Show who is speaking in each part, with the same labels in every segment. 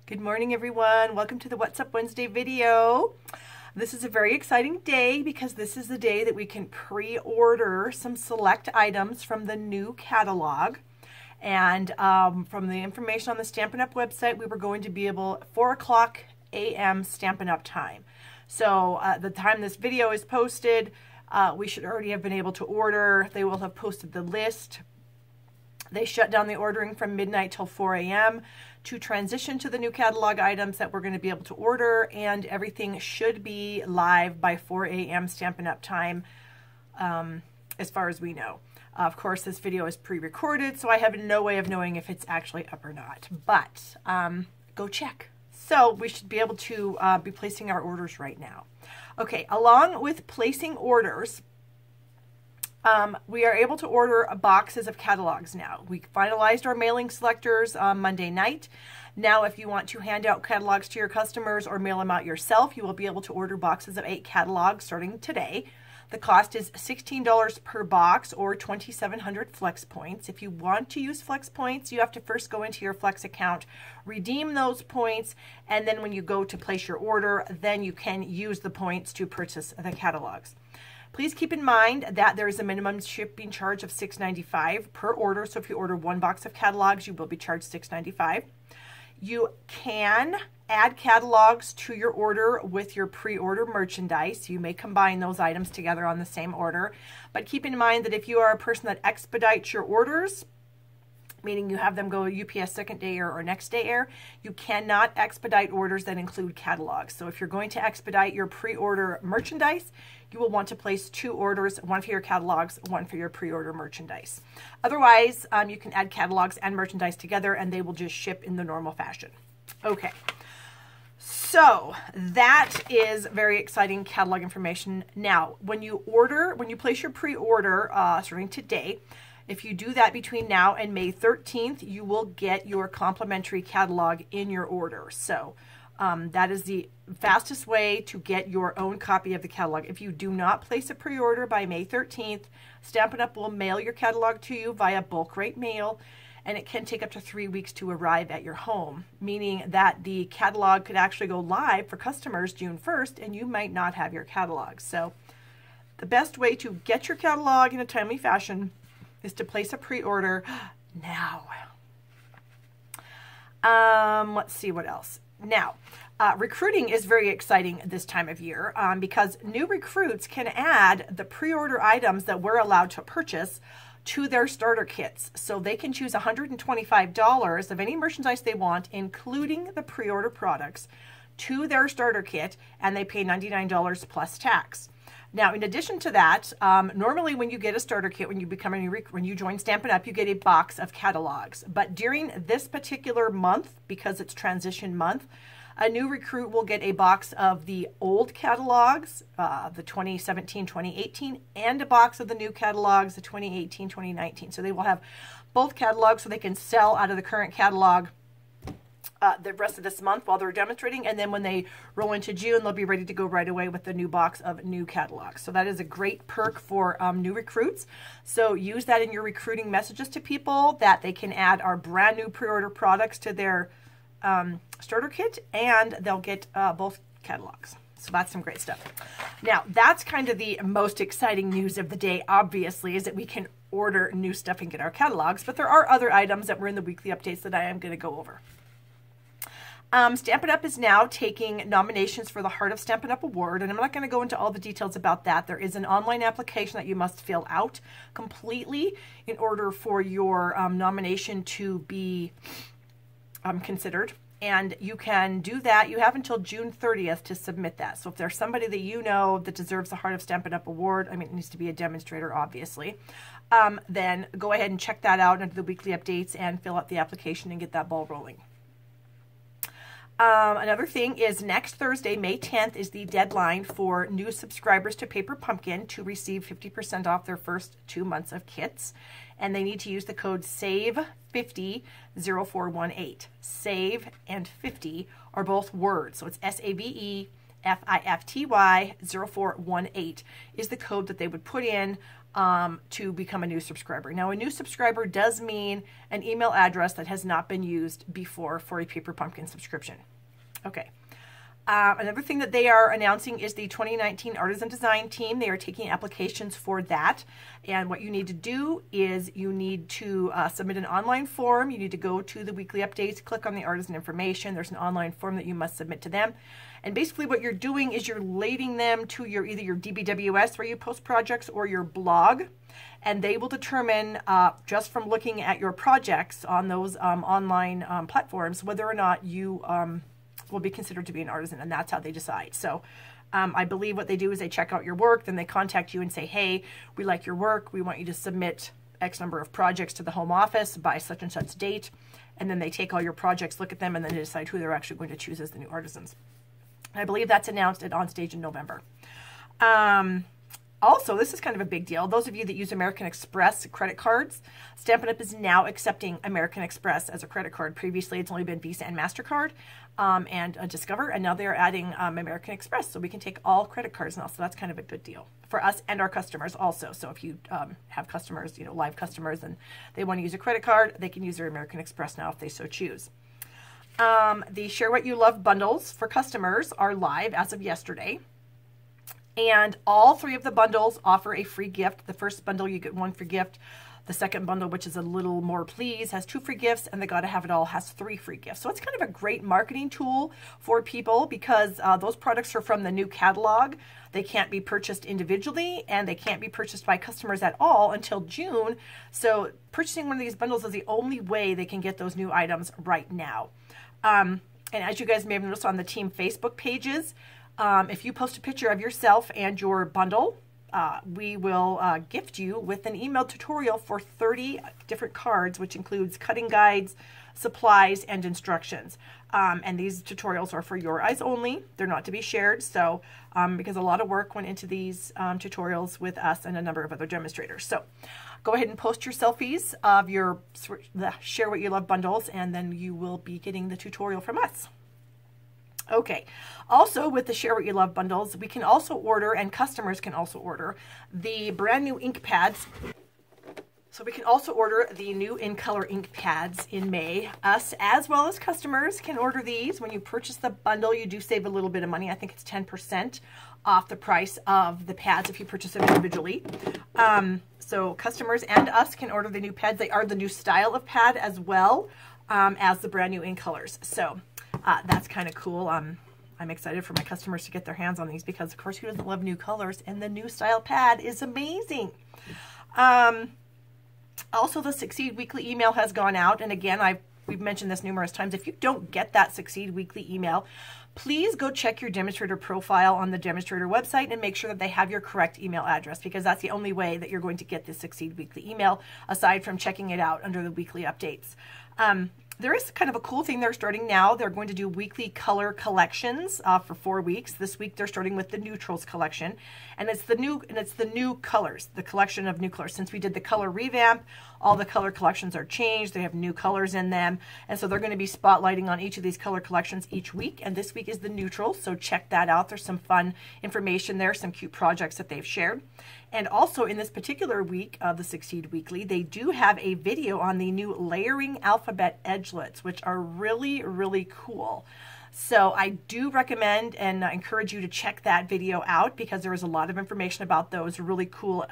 Speaker 1: Good morning, everyone. Welcome to the What's Up Wednesday video. This is a very exciting day because this is the day that we can pre-order some select items from the new catalog. And from the information on the Stampin' Up! Website, we were going to be able 4 o'clock a.m. Stampin' Up! Time. So the time this video is posted, we should already have been able to order. They will have posted the list. They shut down the ordering from midnight till 4 a.m. to transition to the new catalog items that we're going to be able to order, and everything should be live by 4 a.m. Stampin' Up! Time, as far as we know. Of course, this video is pre-recorded, so I have no way of knowing if it's actually up or not, but go check. So we should be able to be placing our orders right now. Okay, along with placing orders, we are able to order boxes of catalogs now. We finalized our mailing selectors on Monday night. Now, if you want to hand out catalogs to your customers or mail them out yourself, you will be able to order boxes of 8 catalogs starting today. The cost is $16 per box or 2,700 Flex points. If you want to use Flex points, you have to first go into your Flex account, redeem those points, and then when you go to place your order, then you can use the points to purchase the catalogs. Please keep in mind that there is a minimum shipping charge of $6.95 per order. So if you order 1 box of catalogs, you will be charged $6.95. You can add catalogs to your order with your pre-order merchandise. You may combine those items together on the same order. But keep in mind that if you are a person that expedites your orders, meaning you have them go UPS second day air or next day air, you cannot expedite orders that include catalogs. So if you're going to expedite your pre-order merchandise, you will want to place 2 orders, 1 for your catalogs, 1 for your pre-order merchandise. Otherwise, you can add catalogs and merchandise together and they will just ship in the normal fashion. Okay, so that is very exciting catalog information. Now, when you place your pre-order starting today, if you do that between now and May 13th, you will get your complimentary catalog in your order. So that is the fastest way to get your own copy of the catalog. If you do not place a pre-order by May 13th, Stampin' Up! Will mail your catalog to you via bulk rate mail, and it can take up to 3 weeks to arrive at your home, meaning that the catalog could actually go live for customers June 1st, and you might not have your catalog. So the best way to get your catalog in a timely fashion is to place a pre-order now. Let's see what else. Now, recruiting is very exciting this time of year because new recruits can add the pre-order items that we're allowed to purchase to their starter kits. So they can choose $125 of any merchandise they want, including the pre-order products, to their starter kit, and they pay $99 plus tax. Now, in addition to that, normally when you get a starter kit, when you join Stampin' Up, you get a box of catalogs. But during this particular month, because it's transition month, a new recruit will get a box of the old catalogs, the 2017, 2018, and a box of the new catalogs, the 2018, 2019. So they will have both catalogs so they can sell out of the current catalog the rest of this month while they're demonstrating, and then when they roll into June, they'll be ready to go right away with the new box of new catalogs. So that is a great perk for new recruits. So use that in your recruiting messages to people that they can add our brand new pre-order products to their starter kit, and they'll get both catalogs. So that's some great stuff. Now, that's kind of the most exciting news of the day, obviously, is that we can order new stuff and get our catalogs, but there are other items that were in the weekly updates that I am going to go over. Stampin' Up! Is now taking nominations for the Heart of Stampin' Up! Award, and I'm not going to go into all the details about that. There is an online application that you must fill out completely in order for your nomination to be considered, and you can do that. You have until June 30th to submit that. So if there's somebody that you know that deserves the Heart of Stampin' Up! Award, I mean, it needs to be a demonstrator, obviously, then go ahead and check that out under the weekly updates and fill out the application and get that ball rolling. Another thing is next Thursday, May 10th, is the deadline for new subscribers to Paper Pumpkin to receive 50% off their first 2 months of kits. And they need to use the code SAVE500418. SAVE and 50 are both words. So it's SAVE FIFTY 0418 is the code that they would put in to become a new subscriber. Now, a new subscriber does mean an email address that has not been used before for a Paper Pumpkin subscription. Okay. Another thing that they are announcing is the 2019 Artisan Design Team. They are taking applications for that. And what you need to do is you need to submit an online form. You need to go to the weekly updates, click on the artisan information. There's an online form that you must submit to them. And basically what you're doing is you're leading them to your either your DBWS where you post projects or your blog. And they will determine just from looking at your projects on those online platforms whether or not you will be considered to be an artisan, and that's how they decide. So I believe what they do is they check out your work, then they contact you and say, hey, we like your work, we want you to submit X number of projects to the home office by such and such date, and then they take all your projects, look at them, and then they decide who they're actually going to choose as the new artisans. I believe that's announced at OnStage in November. Also, this is kind of a big deal. Those of you that use American Express credit cards, Stampin' Up! Is now accepting American Express as a credit card. Previously, it's only been Visa and MasterCard and Discover, and now they're adding American Express, so we can take all credit cards now. So that's kind of a good deal for us and our customers also. So if you have customers, live customers, and they want to use a credit card, they can use their American Express now if they so choose. The Share What You Love bundles for customers are live as of yesterday. And all 3 of the bundles offer a free gift. The first bundle, you get 1 free gift. The second bundle, which is a little more please, has 2 free gifts. And the Gotta Have It All has 3 free gifts. So it's kind of a great marketing tool for people because those products are from the new catalog. They can't be purchased individually and they can't be purchased by customers at all until June. So purchasing one of these bundles is the only way they can get those new items right now. And as you guys may have noticed on the team Facebook pages, if you post a picture of yourself and your bundle, we will gift you with an email tutorial for 30 different cards, which includes cutting guides, supplies, and instructions. And these tutorials are for your eyes only. They're not to be shared. So because a lot of work went into these tutorials with us and a number of other demonstrators. So go ahead and post your selfies of your Share What You Love bundles, and then you will be getting the tutorial from us. Okay, also with the Share What You Love bundles, we can also order, and customers can also order, the brand new ink pads. So we can also order the new In Color ink pads in May. Us, as well as customers, can order these. When you purchase the bundle, you do save a little bit of money. I think it's 10% off the price of the pads if you purchase them individually. So customers and us can order the new pads. They are the new style of pad as well as the brand new In Colors. So that's kind of cool. I'm excited for my customers to get their hands on these because, of course, who doesn't love new colors? And the new style pad is amazing. Also, the Succeed Weekly email has gone out. And again, we've mentioned this numerous times. If you don't get that Succeed Weekly email, please go check your demonstrator profile on the demonstrator website and make sure that they have your correct email address, because that's the only way that you're going to get the Succeed Weekly email, aside from checking it out under the weekly updates. There is kind of a cool thing they're starting now. They're going to do weekly color collections for 4 weeks. This week they're starting with the neutrals collection, and it's the new colors, the collection of new colors. Since we did the color revamp, all the color collections are changed. They have new colors in them, and so they're going to be spotlighting on each of these color collections each week. And this week is the neutrals, so check that out. There's some fun information there, some cute projects that they've shared. And also in this particular week of the Succeed Weekly, they do have a video on the new layering alphabet edgelets, which are really, really cool. So I do recommend and encourage you to check that video out because there is a lot of information about those really cool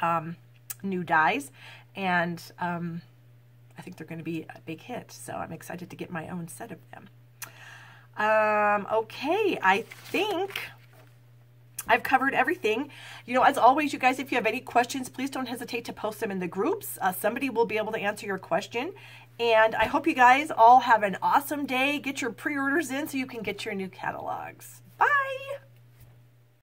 Speaker 1: new dies. And I think they're going to be a big hit. So I'm excited to get my own set of them. Okay, I think I've covered everything. As always, you guys, if you have any questions, please don't hesitate to post them in the groups. Somebody will be able to answer your question. And I hope you guys all have an awesome day. Get your pre-orders in so you can get your new catalogs. Bye!